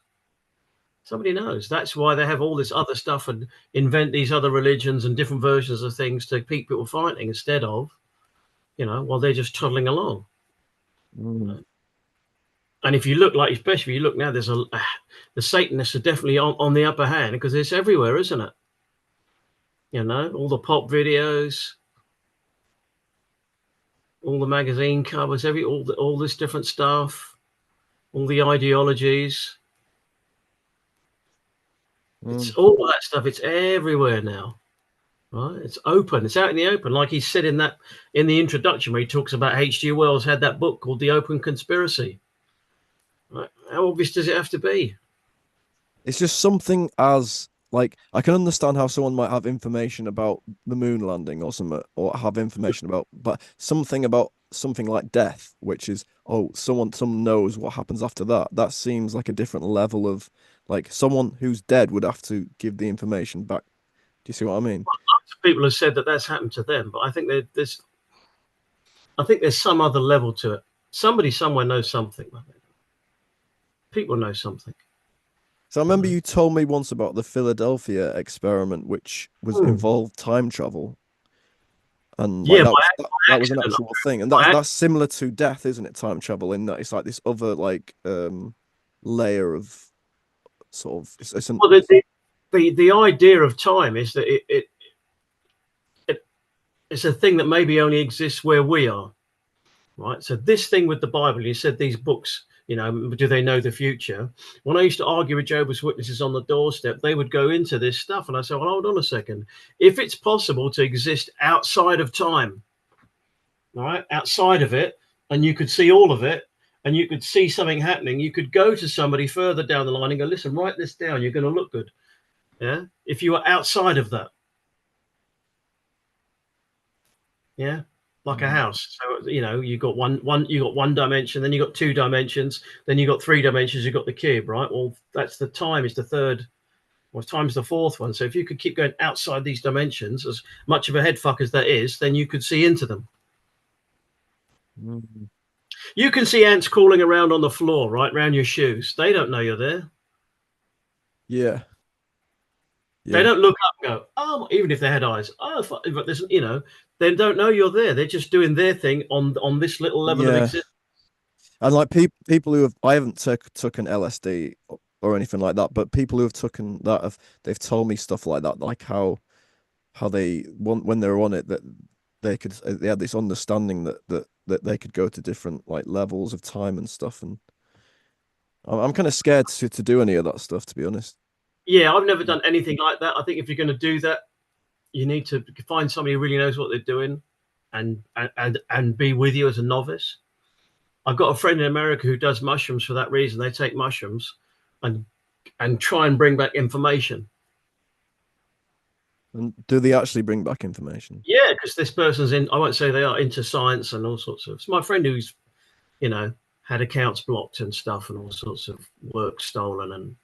Somebody knows. That's why they have all this other stuff and invent these other religions and different versions of things to keep people fighting instead of, while they're just toddling along. And if you look, especially if you look now, there's the Satanists are definitely on the upper hand because it's everywhere, isn't it? All the pop videos, all the magazine covers, all this different stuff, all the ideologies. It's all that stuff. It's everywhere now, right? It's open. It's out in the open. Like he said in the introduction where he talks about H.G. Wells had that book called The Open Conspiracy. Right? How obvious does it have to be? It's just something as like I can understand how someone might have information about the moon landing or something, or have information about, but something like death, which is someone knows what happens after that. That seems like a different level of like someone who's dead would have to give the information back. Do you see what I mean? Well, lots of people have said that that's happened to them, but I think there's some other level to it. Somebody somewhere knows something. People know something. So I remember you told me once about the Philadelphia experiment, which was involved time travel. And Yeah, like that was an accident. actual thing, and By that's similar to death, isn't it? Time travel, in that it's like this other like layer of sort of it's an, Well, the idea of time is that it's a thing that maybe only exists where we are, right? So this thing with the Bible, you said these books, you know, do they know the future? When I used to argue with Jehovah's Witnesses on the doorstep, they would go into this stuff, and I said, well, hold on a second. If it's possible to exist outside of time, all right, outside of it, and you could see all of it, and you could see something happening, you could go to somebody further down the line and go, listen, write this down. You're going to look good. Yeah. If you are outside of that. Yeah. Like a house. So, you know, you got one dimension, then you got 2 dimensions, then you got 3 dimensions, you got the cube, right? Well, that's the time is the third, or time's the fourth one. So if you could keep going outside these dimensions, as much of a head fuck as that is, then you could see into them. Mm. You can see ants crawling around on the floor, right, around your shoes. They don't know you're there. yeah. They don't look up and go, oh, even if they had eyes, oh, but there's, you know, they don't know you're there. They're just doing their thing on this little level of existence. And like people who have, I haven't taken LSD or anything like that, but people who have taken that they've told me stuff like that, like how they when they're on it, that they had this understanding that they could go to different like levels of time and stuff, and I'm kind of scared to do any of that stuff, to be honest. Yeah, I've never done anything like that. I think if you're going to do that, you need to find somebody who really knows what they're doing, and be with you as a novice. I've got a friend in America who does mushrooms for that reason. They take mushrooms and try and bring back information. And do they actually bring back information? Yeah, because this person's in, I won't say they are, into science and all sorts of. It's my friend who's, you know, had accounts blocked and stuff and all sorts of work stolen and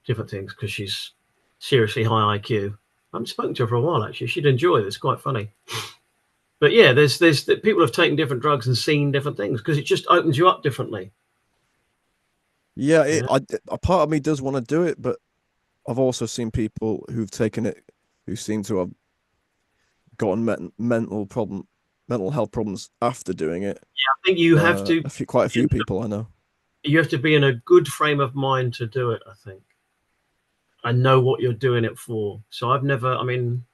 different things because she's seriously high IQ. I haven't spoken to her for a while, actually. She'd enjoy this. Quite funny. But yeah, there's people have taken different drugs and seen different things because it just opens you up differently. Yeah, a part of me does want to do it, but I've also seen people who've taken it who seem to have gotten mental health problems after doing it. Yeah, I think you have to. Quite a few people I know. You have to be in a good frame of mind to do it, I think, and know what you're doing it for. So I've never, I mean,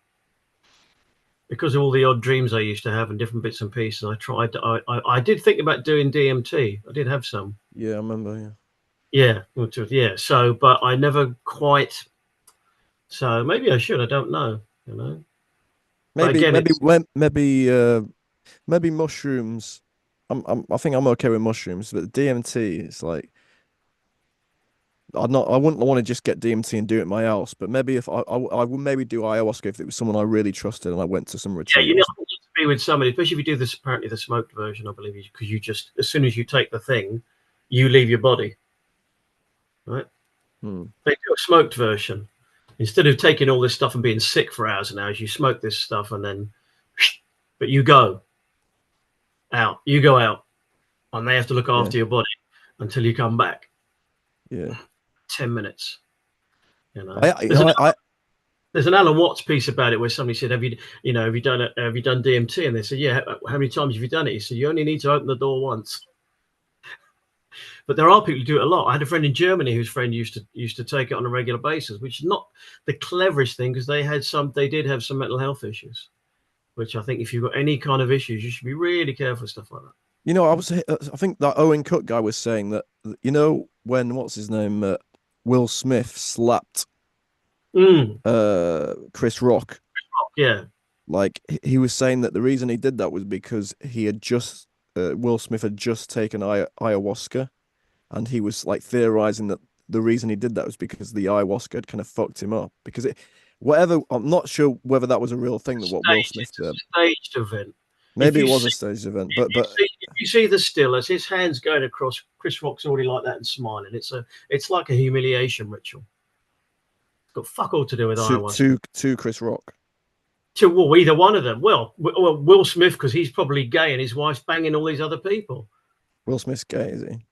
because of all the odd dreams I used to have and different bits and pieces, I did think about doing DMT. I did have some. Yeah, I remember. Yeah. Yeah. So, but I never quite. So maybe I should. I don't know. You know. Maybe mushrooms. I think I'm okay with mushrooms, but DMT, it's like I wouldn't want to just get DMT and do it at my house, but maybe if I would maybe do ayahuasca if it was someone I really trusted and I went to some retreat. Yeah, you need to be with somebody, especially if you do this, apparently the smoked version, I believe, because you just, as soon as you take the thing, you leave your body. Right? They do a smoked version. Instead of taking all this stuff and being sick for hours and hours, you smoke this stuff and then, but you go out, and they have to look after your body until you come back. Yeah. 10 minutes. You know, there's an Alan Watts piece about it where somebody said, have you done DMT? And they said, yeah. How many times have you done it? He said, you only need to open the door once. But there are people who do it a lot. I had a friend in Germany whose friend used to take it on a regular basis, which is not the cleverest thing because they did have some mental health issues, which I think if you've got any kind of issues, you should be really careful with stuff like that. You know, I think that Owen Cook guy was saying that, you know, when what's his name, Will Smith slapped Chris Rock. Yeah. Like he was saying that the reason he did that was because he had just Will Smith had just taken ayahuasca, and he was like theorizing that the reason he did that was because the ayahuasca had kind of fucked him up. Because I'm not sure whether that was a real thing that what Will Smith did. Staged event. Maybe it was a staged event, but if you see the still as his hands going across, Chris Rock's already like that and smiling. It's like a humiliation ritual. It's got fuck all to do with ayahuasca. To Chris Rock. To either one of them. Well, Will Smith because he's probably gay and his wife's banging all these other people. Will Smith's gay, is he?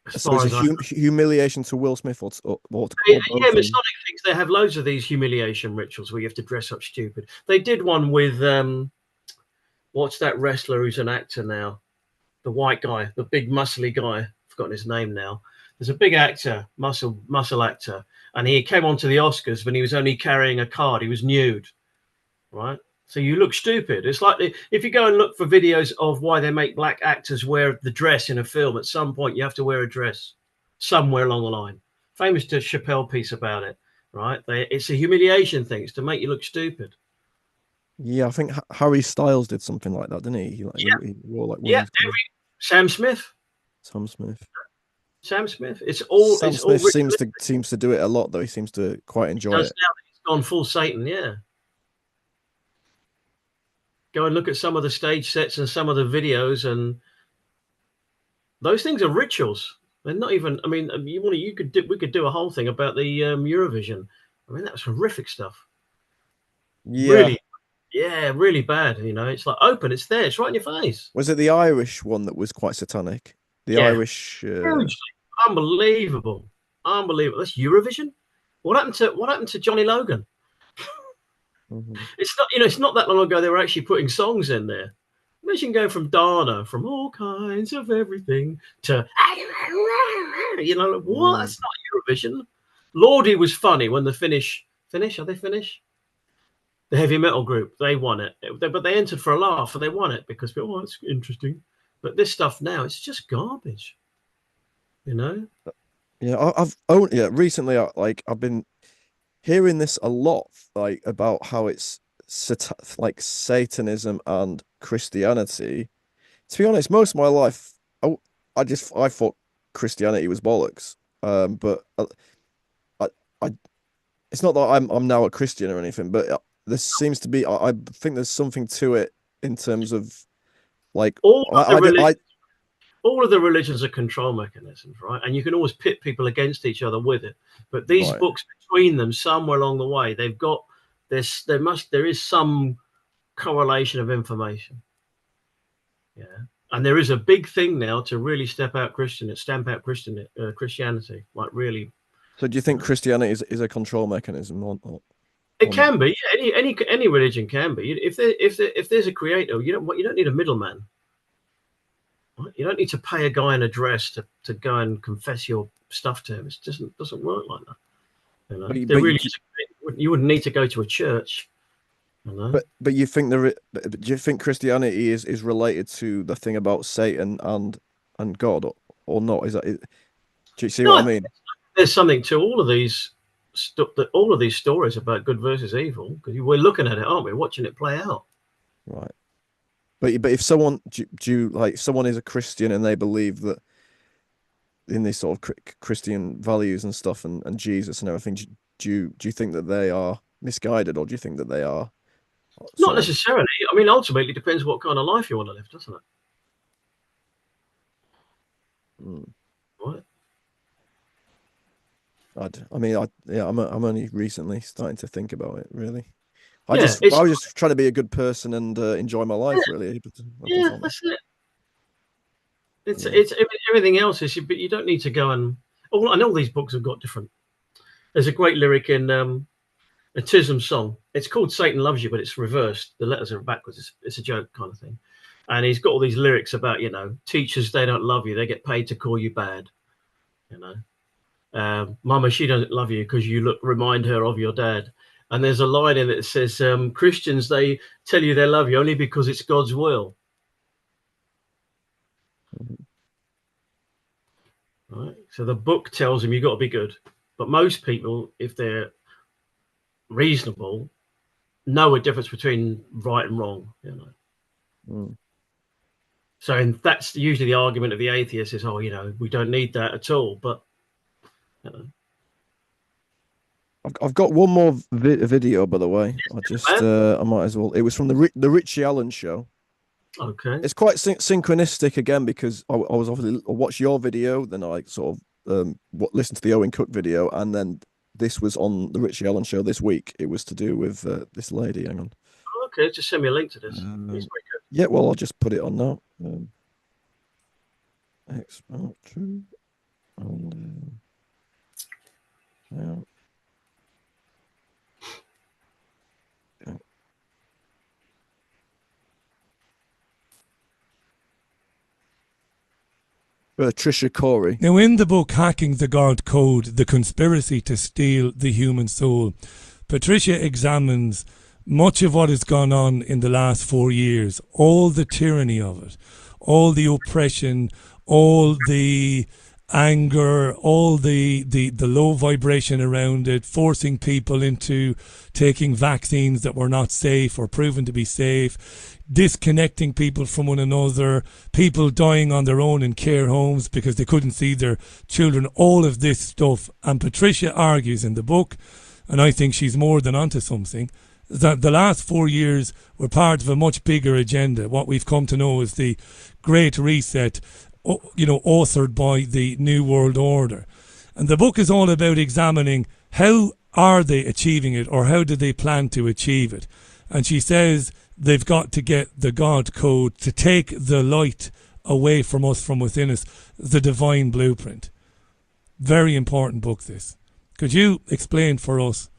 as So far it's as a humiliation to Will Smith or both yeah, of them. Masonic things. They have loads of these humiliation rituals where you have to dress up stupid. They did one with what's that wrestler who's an actor now? The white guy, the big muscly guy. I've forgotten his name now. There's a big actor, muscle actor, and he came onto the Oscars when he was only carrying a card. He was nude, right? So you look stupid. It's like if you go and look for videos of why they make black actors wear the dress in a film, at some point you have to wear a dress somewhere along the line. Famous to Chappelle piece about it, right? It's a humiliation thing. It's to make you look stupid. Yeah, I think Harry Styles did something like that, didn't he? He wore like women's clothes. Sam Smith. Sam Smith. Sam Smith. Sam It's all Smith seems to do it a lot, though. He seems to quite enjoy does it. now that he's gone full Satan, yeah. Go and look at some of the stage sets and some of the videos, and those things are rituals. They're not even. I mean, we could do a whole thing about the Eurovision. I mean, that was horrific stuff. Yeah. Really, yeah, really bad. You know, it's like open. It's there. It's right in your face. Was it the Irish one that was quite satanic? The Yeah. Irish. Hugely. Unbelievable. That's Eurovision. What happened to Johnny Logan? It's not that long ago they were actually putting songs in there. Imagine going from Dana, from all kinds of everything, to what? That's not Eurovision. Lordy was funny when the Finnish. Are they Finnish? The heavy metal group, they won it, but they entered for a laugh and they won it because it's interesting. But this stuff now, it's just garbage. You know? Yeah, recently I've been hearing this a lot, like about how it's like Satanism and Christianity. To be honest, most of my life, I thought Christianity was bollocks. But I it's not that I'm now a Christian or anything, but there seems to be. I think there's something to it in terms of like all of the religions are control mechanisms, right? And you can always pit people against each other with it. But these books between them, somewhere along the way, they've got this. There is some correlation of information. Yeah, and there is a big thing now to really stamp out Christianity, like really. So, do you think Christianity is a control mechanism? It can be. Any religion can be. If there's a creator, you don't need a middleman. You don't need to pay a guy in a dress to go and confess your stuff to him. It doesn't work like that. You know? You wouldn't need to go to a church. You know? But you think do you think Christianity is related to the thing about Satan and God or not? Is that do you see what I mean? There's something to all of these stories about good versus evil, because we're looking at it, aren't we? Watching it play out. Right. But if someone if someone is a Christian and they believe that in these sort of Christian values and stuff and Jesus and everything, do you think that they are misguided, or do you think that they are? Not necessarily. I mean, ultimately, it depends what kind of life you want to live, doesn't it? What? I'm only recently starting to think about it. Really, I was just trying to be a good person and enjoy my life. Really, that's it. It's everything else is, but you don't need to go and. Oh, I know these books have got different. There's a great lyric in a Tism song. It's called "Satan Loves You," but it's reversed. The letters are backwards. It's a joke kind of thing, and he's got all these lyrics about teachers, they don't love you, they get paid to call you bad. Mama, she doesn't love you because you remind her of your dad. And there's a line in it that says, Christians, they tell you they love you only because it's God's will. Right? So the book tells them you've got to be good. But most people, if they're reasonable, know a difference between right and wrong. So that's usually the argument of the atheist is, we don't need that at all. But I've got one more video, by the way. I might as well. It was from the Richie Allen show. Okay. It's quite synchronistic again, because I was obviously watched your video, then I sort of listened to the Owen Cook video, and then this was on the Richie Allen show this week. It was to do with this lady. Hang on. Okay, just send me a link to this. It's very good. Yeah, well, I'll just put it on now. And, yeah. Patricia Corey. Now, in the book Hacking the God Code, The Conspiracy to Steal the Human Soul, Patricia examines much of what has gone on in the last 4 years, all the tyranny of it, all the oppression, all the anger, all the low vibration around it, forcing people into taking vaccines that were not safe or proven to be safe, disconnecting people from one another, people dying on their own in care homes because they couldn't see their children, all of this stuff. And Patricia argues in the book, and I think she's more than onto something, that the last 4 years were part of a much bigger agenda, what we've come to know as the Great Reset, authored by the New World Order. And the book is all about examining how are they achieving it, or how do they plan to achieve it. And she says they've got to get the God Code to take the light away from us, from within us, the divine blueprint. Very important book, this. Could you explain for us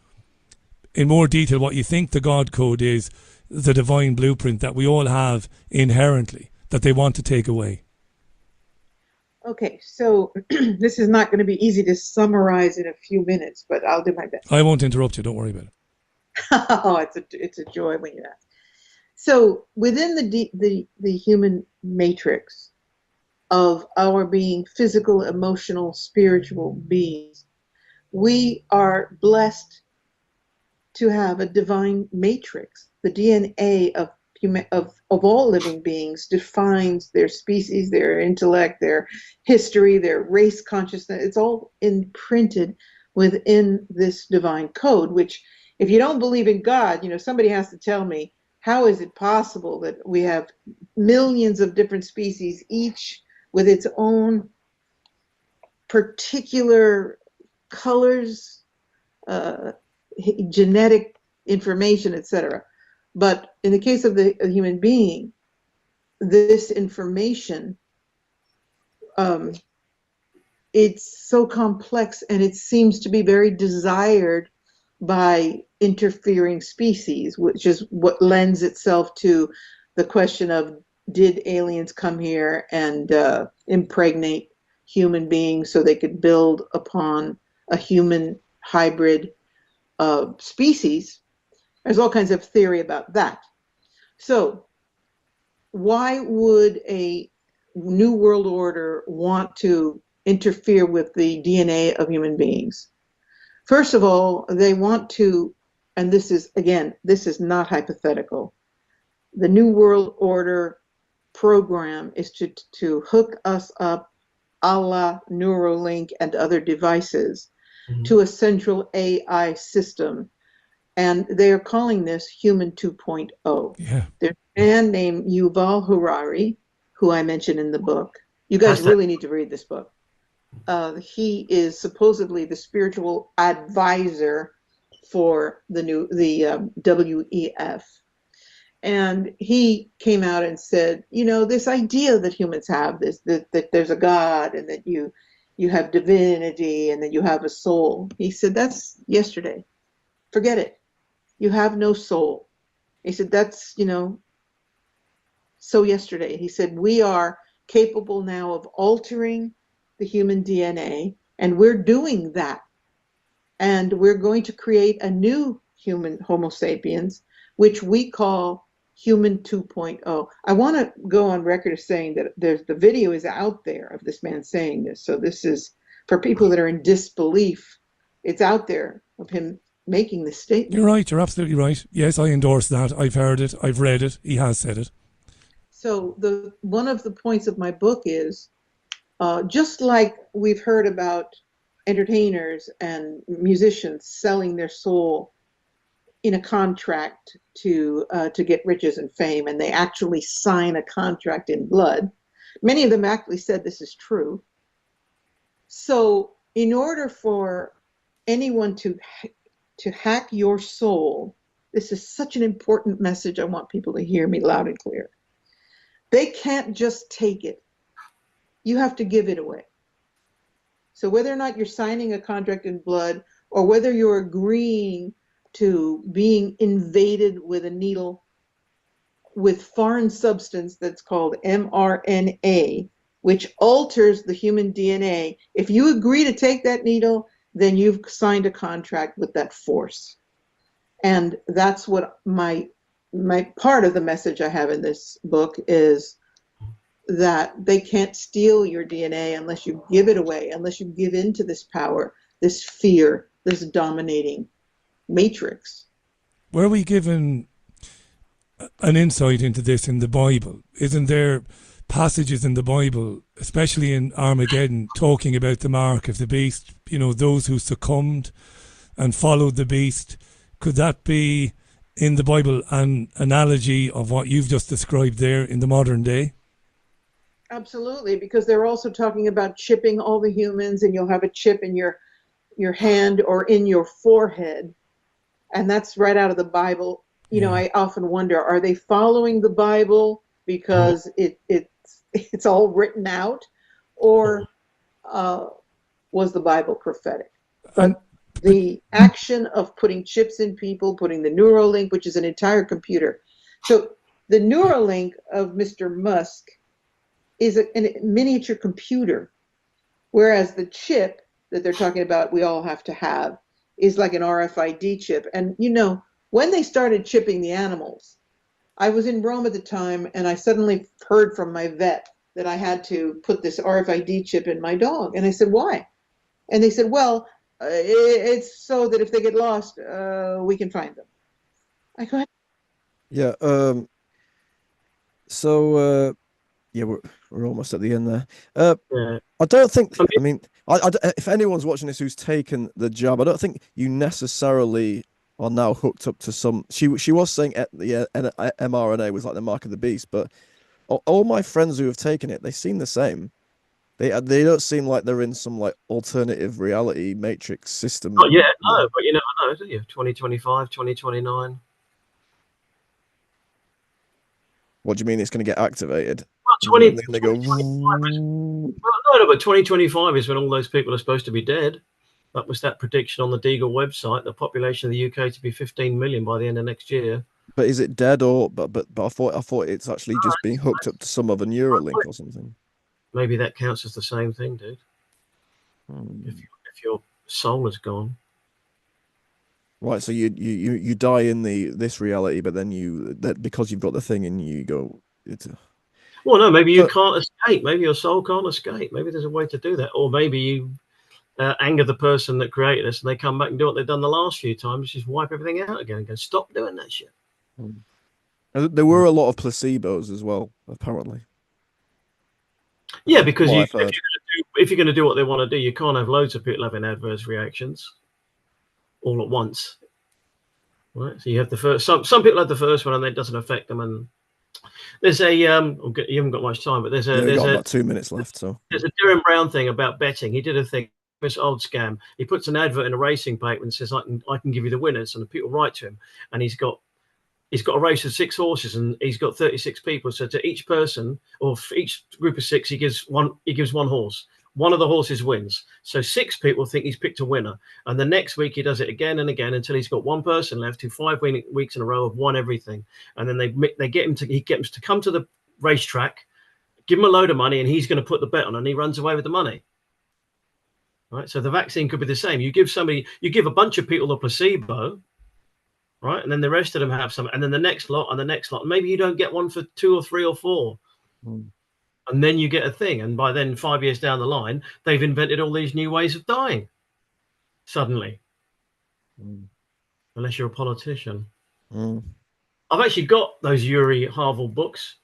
in more detail what you think the God Code is, the divine blueprint that we all have inherently, that they want to take away? Okay, so this is not going to be easy to summarize in a few minutes, but I'll do my best. I won't interrupt you, don't worry about it. Oh, it's a joy when you ask. So within the human matrix of our being physical, emotional, spiritual beings, we are blessed to have a divine matrix. The DNA of all living beings defines their species, their intellect, their history, their race consciousness. It's all imprinted within this divine code, which, if you don't believe in God, somebody has to tell me, how is it possible that we have millions of different species, each with its own particular colors, genetic information, etc. But in the case of the human being, this information, it's so complex, and it seems to be very desired by interfering species, which is what lends itself to the question of, did aliens come here and impregnate human beings so they could build upon a human hybrid species? There's all kinds of theory about that. So why would a new world order want to interfere with the DNA of human beings? First of all, they want to, and this is not hypothetical, the New World Order program is to hook us up, a la Neuralink and other devices, to a central AI system. And they are calling this Human 2.0. Yeah. There's a man named Yuval Harari, who I mentioned in the book. You guys really need to read this book. He is supposedly the spiritual advisor for the WEF. And he came out and said, this idea that humans have, that there's a God, and that you have divinity, and that you have a soul. He said, that's yesterday. Forget it. You have no soul. He said, that's, so yesterday. He said, we are capable now of altering the human DNA, and we're doing that. And we're going to create a new human, Homo sapiens, which we call Human 2.0. I want to go on record as saying that the video is out there of this man saying this. So this is, for people that are in disbelief, it's out there of him making this statement. You're right. You're absolutely right. Yes, I endorse that. I've heard it. I've read it. He has said it. So one of the points of my book is, just like we've heard about entertainers and musicians selling their soul in a contract to get riches and fame, and they actually sign a contract in blood. Many of them actually said this is true. So in order for anyone to hack your soul, this is such an important message. I want people to hear me loud and clear. They can't just take it. You have to give it away. So whether or not you're signing a contract in blood, or whether you're agreeing to being invaded with a needle with foreign substance that's called mRNA, which alters the human DNA, if you agree to take that needle, then you've signed a contract with that force. And that's what my part of the message I have in this book is, that they can't steal your DNA unless you give it away, unless you give in to this power, this fear, this dominating matrix. Were we given an insight into this in the Bible? Isn't there passages in the Bible, especially in Armageddon, talking about the mark of the beast, you know, those who succumbed and followed the beast? Could that be in the Bible an analogy of what you've just described there in the modern day? Absolutely, because they're also talking about chipping all the humans, and you'll have a chip in your hand or in your forehead, and that's right out of the Bible. You know, I often wonder, are they following the Bible because it's all written out, or was the Bible prophetic? But the action of putting chips in people, putting the Neuralink, which is an entire computer. So the Neuralink of Mr. Musk is a miniature computer, whereas the chip that they're talking about we all have to have is like an RFID chip. And you know, when they started chipping the animals, I was in Rome at the time, and I suddenly heard from my vet that I had to put this RFID chip in my dog. And I said, why? And they said, well, it's so that if they get lost, we can find them. I go, yeah. Yeah, we're almost at the end there. I don't think. I mean, if anyone's watching this who's taken the jab, I don't think you necessarily are now hooked up to some. She was saying the mRNA was like the mark of the beast, but all my friends who have taken it, they seem the same. They don't seem like they're in some like alternative reality matrix system. Oh yeah, no, but you never know, do you? 2025, 2029. What do you mean it's going to get activated? Well, but 2025 is when all those people are supposed to be dead. That was that prediction on the Deagle website. The population of the UK to be 15 million by the end of next year. But is it dead or? But I thought it's actually just being hooked up to some other Neuralink or something. Maybe that counts as the same thing, dude. If your soul is gone. Right, so you die in this reality, but then because you've got the thing and you go. Well, no, maybe you can't escape. Maybe your soul can't escape. Maybe there's a way to do that, or maybe you anger the person that created us, and they come back and do what they've done the last few times, just wipe everything out again and go, stop doing that shit. There were a lot of placebos as well, apparently. Yeah, because if you're going to do what they want to do, you can't have loads of people having adverse reactions all at once, right? So you have the first. Some people have the first one, and it doesn't affect them. And there's a you haven't got much time, but there's about 2 minutes left. So there's a Darren Brown thing about betting. He did a thing, this old scam. He puts an advert in a racing paper and says, I can give you the winners, and the people write to him, and he's got a race of 6 horses, and he's got 36 people. So to each person, or for each group of 6, he gives one horse. One of the horses wins. So 6 people think he's picked a winner. And the next week he does it again and again until he's got one person left who 5 weeks in a row have won everything. And then he gets him to come to the racetrack, give him a load of money, and he's going to put the bet on, and he runs away with the money. Right? So the vaccine could be the same. You give a bunch of people a placebo, right? And then the rest of them have some, and then the next lot and the next lot. Maybe you don't get one for 2 or 3 or 4. And then you get a thing. And by then, 5 years down the line, they've invented all these new ways of dying. Suddenly. Unless you're a politician. I've actually got those Yuri Harville books.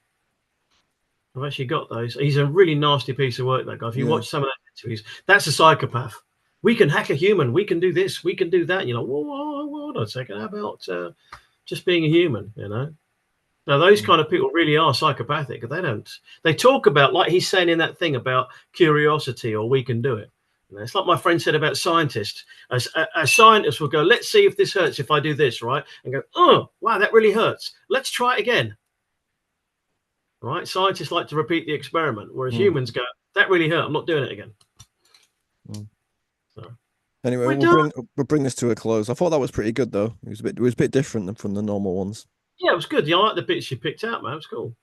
I've actually got those. He's a really nasty piece of work, that guy. If you watch some of those interviews, that's a psychopath. We can hack a human. We can do this. We can do that. You're like, whoa, hold on a second. How about just being a human, you know? Now, those kind of people really are psychopathic. They talk about, like he's saying in that thing about curiosity, or we can do it. You know, it's like my friend said about scientists. A scientist will go, let's see if this hurts if I do this, right? And go, oh, wow, that really hurts. Let's try it again. Right? Scientists like to repeat the experiment, whereas humans go, that really hurt. I'm not doing it again. So. Anyway, we'll bring this to a close. I thought that was pretty good though. It was a bit different than from the normal ones. Yeah, it was good. Yeah, I like the bits you picked out, man. It was cool.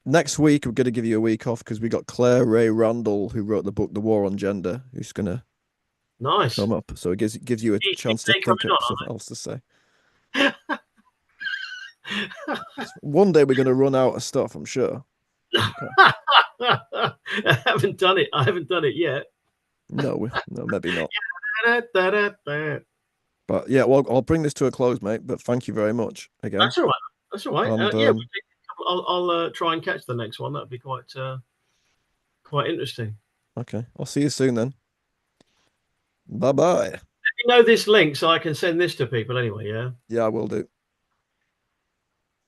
Next week we're going to give you a week off because we got Claire Ray Randall, who wrote the book The War on Gender, who's going to come up. So it gives you a chance to think of something else to say. One day we're going to run out of stuff, I'm sure. Okay. I haven't done it yet. No, maybe not. But yeah, well, I'll bring this to a close, mate. But thank you very much again. That's all right. That's all right. And, I'll try and catch the next one. That'd be quite interesting. Okay, I'll see you soon then. Bye bye. Let me know this link so I can send this to people anyway. Yeah. Yeah, I will do.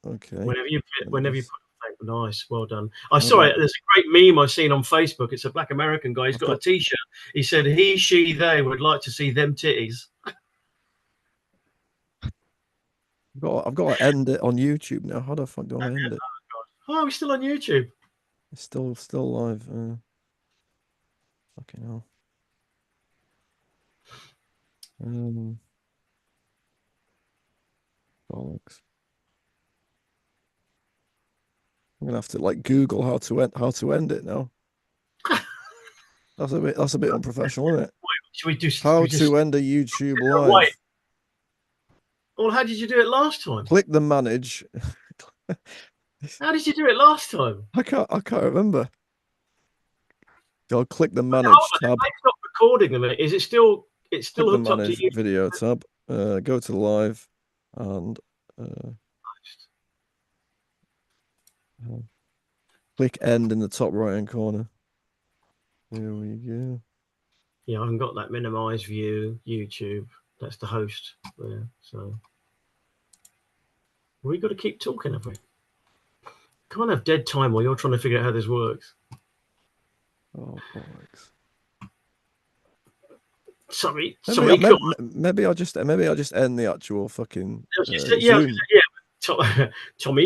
Okay. Whenever you put nice, well done. I saw it. There's a great meme I've seen on Facebook. It's a black American guy. He's got a T-shirt. He said he, she, they would like to see them titties. I've got to end it on YouTube now. How the fuck do I end it? Oh, we're still on YouTube. It's still live. Fucking hell. Bollocks. I'm gonna have to like Google how to end it now. That's a bit unprofessional, isn't it? Should we do to end a YouTube live? Wait. Well, how did you do it last time? Click the manage. How did you do it last time? I can't remember. I'll click the manage tab. Stop recording them. Is it still? It's still hooked up to you. Video tab. Go to live and click end in the top right hand corner. There we go. Yeah, I haven't got that minimize view YouTube. That's the host there. So we've got to keep talking, have we? Can't have dead time while you're trying to figure out how this works. Oh, bollocks. Sorry. Maybe I'll just end the actual fucking Tommy